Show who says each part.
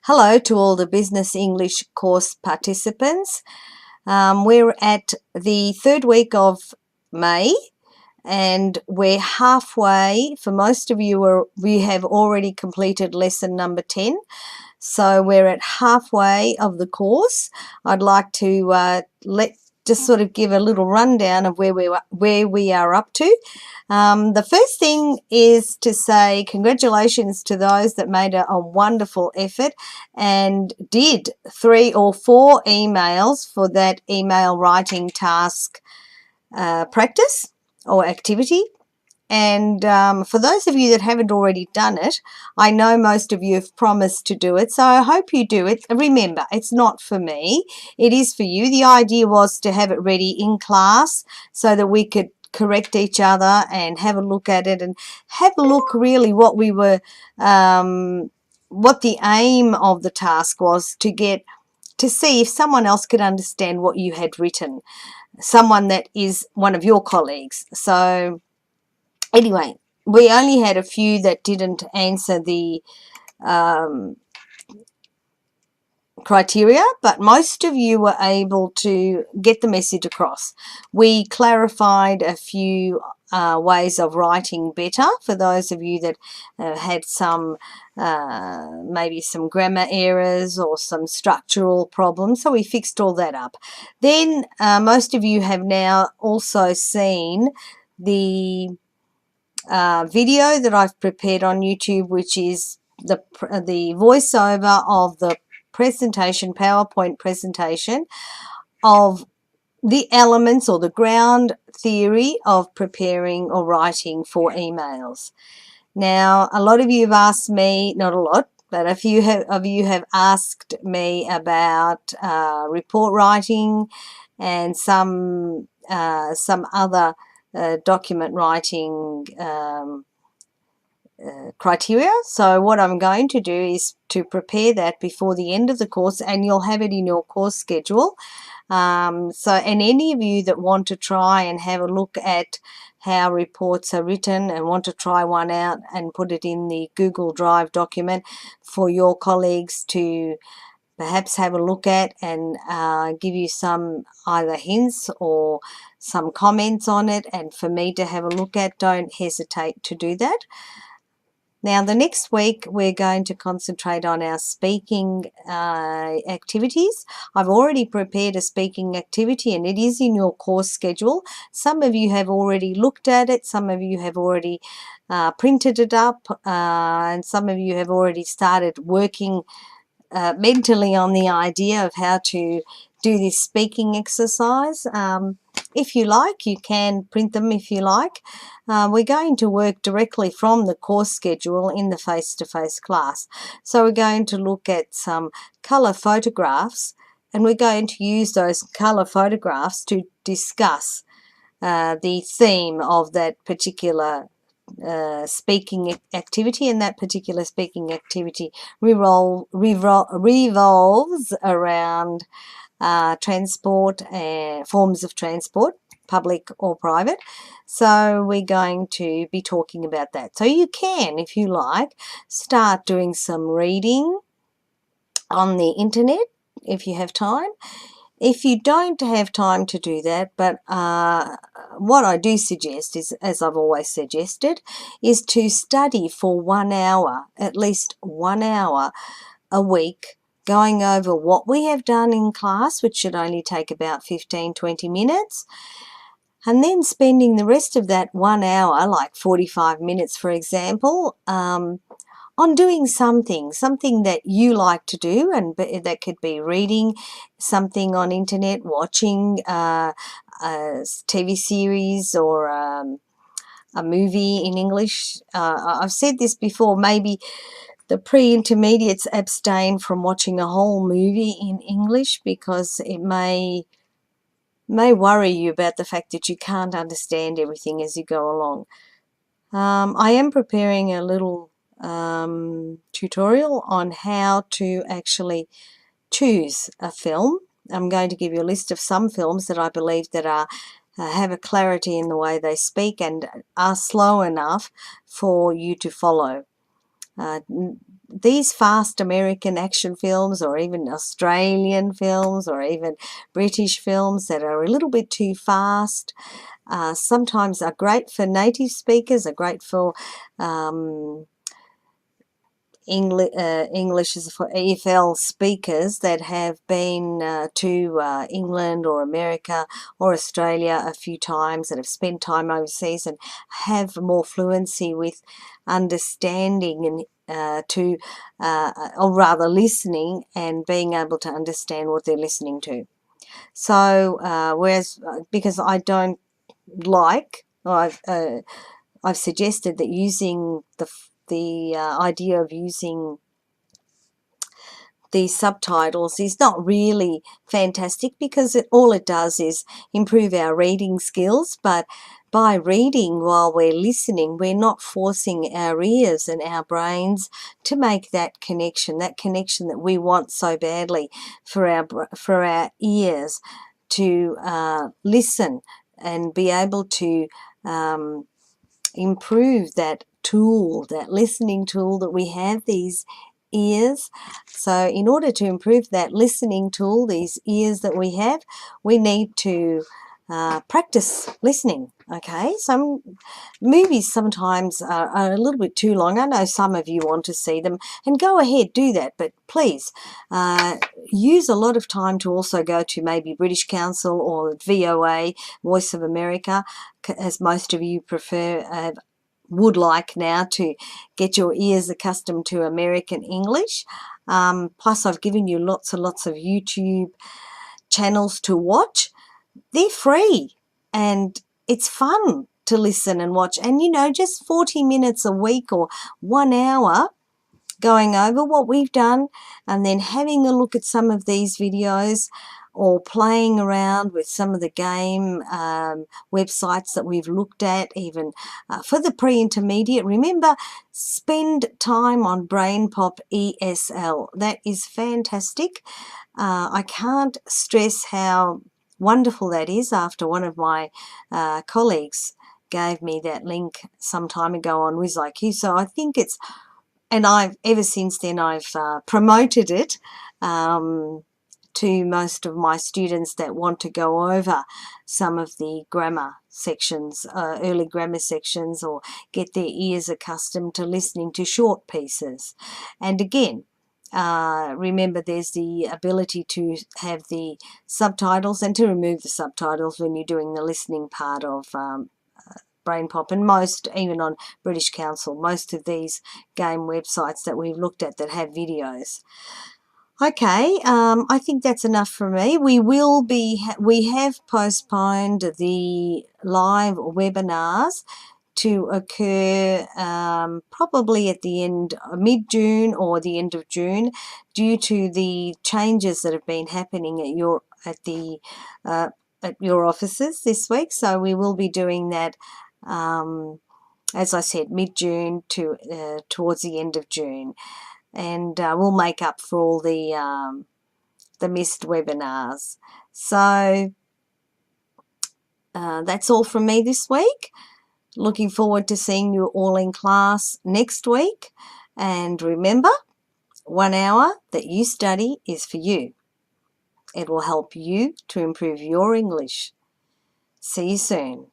Speaker 1: Hello to all the Business English course participants. We're at the third week of May and we're halfway. For most of you, we have already completed lesson number 10. So we're at halfway of the course. I'd like to just sort of give a little rundown of where we are up to. The first thing is to say congratulations to those that made a wonderful effort and did 3 or 4 emails for that email writing task practice or activity. And for those of you that haven't already done it, I know most of you have promised to do it, so I hope you do it. Remember, it's not for me, it is for you. The idea was to have it ready in class so that we could correct each other and have a look at it and have a look really what we were, what the aim of the task was, to see if someone else could understand what you had written, someone that is one of your colleagues. So anyway, we only had a few that didn't answer the criteria, but most of you were able to get the message across. We clarified a few ways of writing better for those of you that had some maybe some grammar errors or some structural problems, so we fixed all that up. Then most of you have now also seen the video that I've prepared on YouTube, which is the voiceover of the presentation, PowerPoint presentation of the elements or the ground theory of preparing or writing for emails. Now, a lot of you have asked me, not a lot, but a few of you have asked me about report writing and some other document writing criteria. So what I'm going to do is to prepare that before the end of the course, and you'll have it in your course schedule. And any of you that want to try and have a look at how reports are written and want to try one out and put it in the Google Drive document for your colleagues to perhaps have a look at and give you some either hints or some comments on it, and for me to have a look at, don't hesitate to do that. Now, the next week we're going to concentrate on our speaking activities. I've already prepared a speaking activity and it is in your course schedule. Some of you have already looked at it, some of you have already printed it up, and some of you have already started working mentally on the idea of how to do this speaking exercise. If you like, you can print them if you like. We're going to work directly from the course schedule in the face-to-face class. So we're going to look at some colour photographs, and we're going to use those colour photographs to discuss the theme of that particular speaking activity, and that particular speaking activity revolves around transport and forms of transport, public or private. So we're going to be talking about that. So you can, if you like, start doing some reading on the internet if you have time. If you don't have time to do that, but what I do suggest is, as I've always suggested, is to study for 1 hour, at least 1 hour a week, going over what we have done in class, which should only take about 15-20 minutes, and then spending the rest of that 1 hour, like 45 minutes for example, on doing something that you like to do, and that could be reading something on internet, watching a TV series or a movie in English. I've said this before, maybe the pre-intermediates abstain from watching a whole movie in English because it may worry you about the fact that you can't understand everything as you go along. I am preparing a little tutorial on how to actually choose a film. I'm going to give you a list of some films that I believe that are have a clarity in the way they speak and are slow enough for you to follow. these fast American action films, or even Australian films, or even British films that are a little bit too fast, sometimes are great for native speakers, are great for English is for EFL speakers that have been to England or America or Australia a few times, that have spent time overseas and have more fluency with understanding and or rather listening and being able to understand what they're listening to. So whereas because I don't like, I've suggested that using the idea of using these subtitles is not really fantastic, because all it does is improve our reading skills, but by reading while we're listening, we're not forcing our ears and our brains to make that connection that we want so badly for our ears to listen and be able to improve that tool, that listening tool that we have, these ears. So in order to improve that listening tool, these ears that we have, we need to practice listening. Okay, some movies sometimes are a little bit too long. I know some of you want to see them, and go ahead, do that, but please use a lot of time to also go to maybe British Council or VOA, Voice of America, as most of you prefer, would like now to get your ears accustomed to American English. Plus I've given you lots and lots of YouTube channels to watch. They're free and it's fun to listen and watch, and just 40 minutes a week or 1 hour going over what we've done, and then having a look at some of these videos, or playing around with some of the game websites that we've looked at, even for the pre-intermediate. Remember, spend time on BrainPop ESL. That is fantastic. I can't stress how wonderful that is. After one of my colleagues gave me that link some time ago on WizIQ, so I think it's, and ever since then I've promoted it to most of my students that want to go over some of the grammar sections, early grammar sections, or get their ears accustomed to listening to short pieces. And again, remember, there's the ability to have the subtitles and to remove the subtitles when you're doing the listening part of BrainPop, and most, even on British Council, most of these game websites that we've looked at that have videos. Okay, I think that's enough for me. We have postponed the live webinars to occur probably at the end, mid-June or the end of June, due to the changes that have been happening at your offices this week. So we will be doing that, as I said, mid-June to towards the end of June, and we'll make up for all the missed webinars. So that's all from me this week. Looking forward to seeing you all in class next week. And remember, 1 hour that you study is for you. It will help you to improve your English. See you soon.